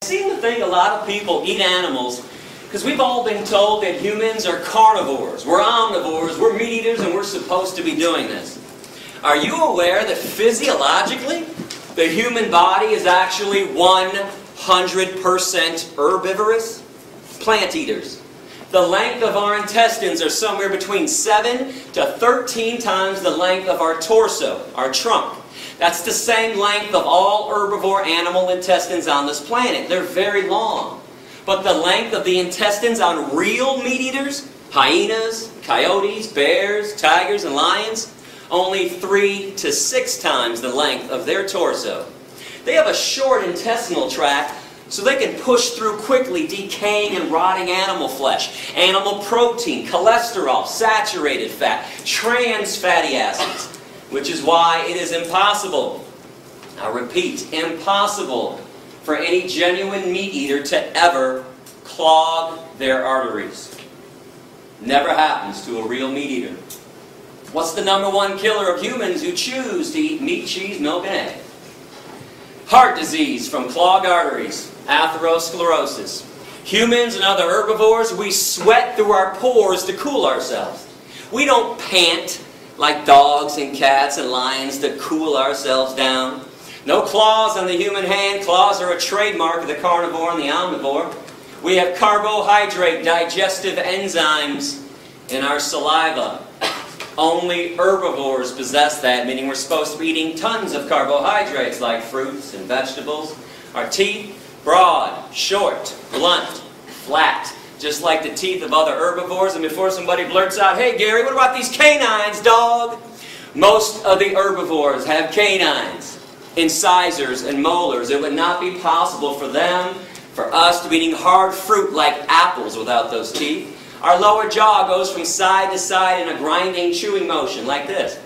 I seem to think a lot of people eat animals because we've all been told that humans are carnivores, we're omnivores, we're meat eaters, and we're supposed to be doing this. Are you aware that physiologically, the human body is actually 100% herbivorous? Plant eaters. The length of our intestines are somewhere between 7 to 13 times the length of our torso, our trunk. That's the same length of all herbivore animal intestines on this planet. They're very long. But the length of the intestines on real meat eaters, hyenas, coyotes, bears, tigers, and lions, only 3 to 6 times the length of their torso. They have a short intestinal tract so they can push through quickly decaying and rotting animal flesh, animal protein, cholesterol, saturated fat, trans fatty acids, which is why it is impossible, I repeat, impossible for any genuine meat eater to ever clog their arteries. Never happens to a real meat eater. What's the #1 killer of humans who choose to eat meat, cheese, milk, and egg? Heart disease from clogged arteries, atherosclerosis. Humans and other herbivores, we sweat through our pores to cool ourselves. We don't pant like dogs and cats and lions to cool ourselves down. No claws on the human hand. Claws are a trademark of the carnivore and the omnivore. We have carbohydrate digestive enzymes in our saliva. Only herbivores possess that, meaning we're supposed to be eating tons of carbohydrates like fruits and vegetables. Our teeth, broad, short, blunt, flat, just like the teeth of other herbivores. And before somebody blurts out, "Hey Gary, what about these canines, dog?" Most of the herbivores have canines, incisors, and molars. It would not be possible for us to be eating hard fruit like apples without those teeth. Our lower jaw goes from side to side in a grinding, chewing motion, like this.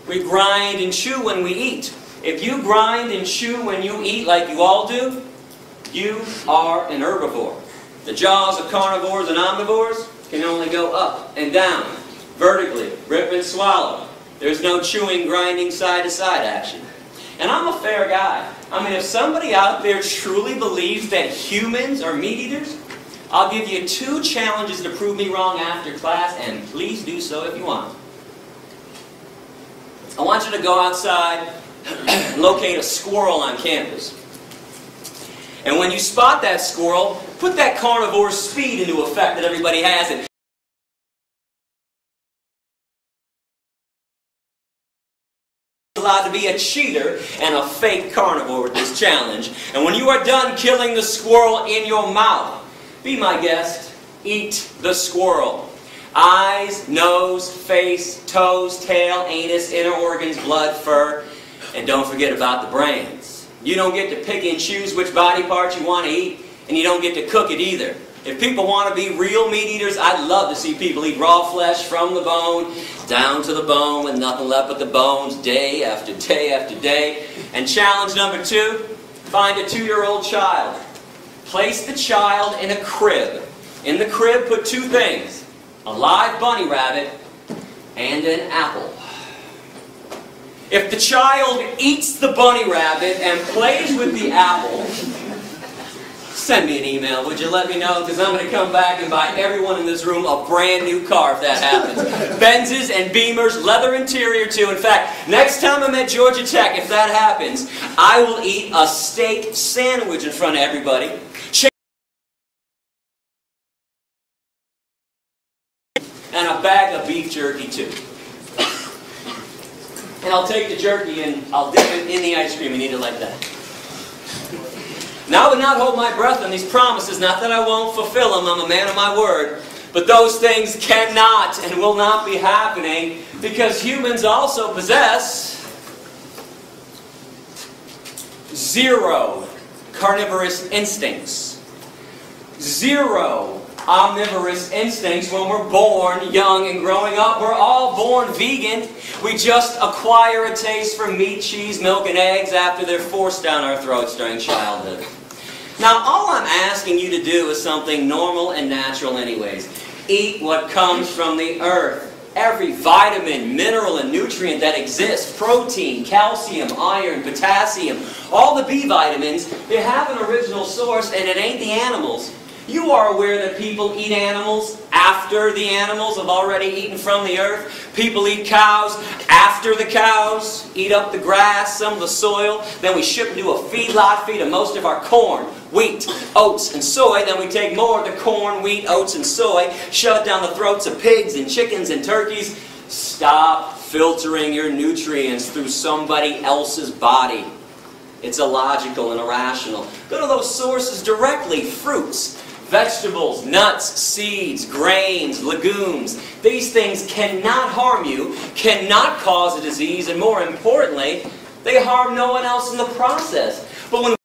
We grind and chew when we eat. If you grind and chew when you eat like you all do, you are an herbivore. The jaws of carnivores and omnivores can only go up and down, vertically, rip and swallow. There's no chewing, grinding, side-to-side action. And I'm a fair guy. I mean, if somebody out there truly believes that humans are meat eaters, I'll give you 2 challenges to prove me wrong after class, and please do so if you want. I want you to go outside and locate a squirrel on campus. And when you spot that squirrel, put that carnivore's speed into effect that everybody has. And allowed to be a cheater and a fake carnivore with this challenge. And when you are done killing the squirrel in your mouth, be my guest, eat the squirrel. Eyes, nose, face, toes, tail, anus, inner organs, blood, fur, and don't forget about the brains. You don't get to pick and choose which body parts you want to eat, and you don't get to cook it either. If people want to be real meat eaters, I'd love to see people eat raw flesh from the bone, down to the bone, with nothing left but the bones, day after day after day. And challenge #2, find a 2-year-old child. Place the child in a crib. In the crib, put 2 things: a live bunny rabbit and an apple. If the child eats the bunny rabbit and plays with the apple, send me an email, would you? Let me know, because I'm going to come back and buy everyone in this room a brand new car if that happens. Benzes and Beamers, leather interior too. In fact, next time I'm at Georgia Tech, if that happens, I will eat a steak sandwich in front of everybody. And a bag of beef jerky too. And I'll take the jerky and I'll dip it in the ice cream and eat it like that. Now I would not hold my breath on these promises, not that I won't fulfill them, I'm a man of my word. But those things cannot and will not be happening because humans also possess 0 carnivorous instincts. 0 omnivorous instincts when we're born young and growing up. We're all born vegan. We just acquire a taste for meat, cheese, milk, and eggs after they're forced down our throats during childhood. Now, all I'm asking you to do is something normal and natural anyways. Eat what comes from the earth. every vitamin, mineral, and nutrient that exists, protein, calcium, iron, potassium, all the B vitamins, they have an original source, and it ain't the animals. You are aware that people eat animals after the animals have already eaten from the earth. People eat cows after the cows eat up the grass, some of the soil. Then we ship them to a feedlot, feed them most of our corn, wheat, oats, and soy. Then we take more of the corn, wheat, oats, and soy, shove it down the throats of pigs and chickens and turkeys. Stop filtering your nutrients through somebody else's body. It's illogical and irrational. Go to those sources directly. Fruits, vegetables, nuts, seeds, grains, legumes. These things cannot harm you, cannot cause a disease, and more importantly, they harm no one else in the process. But when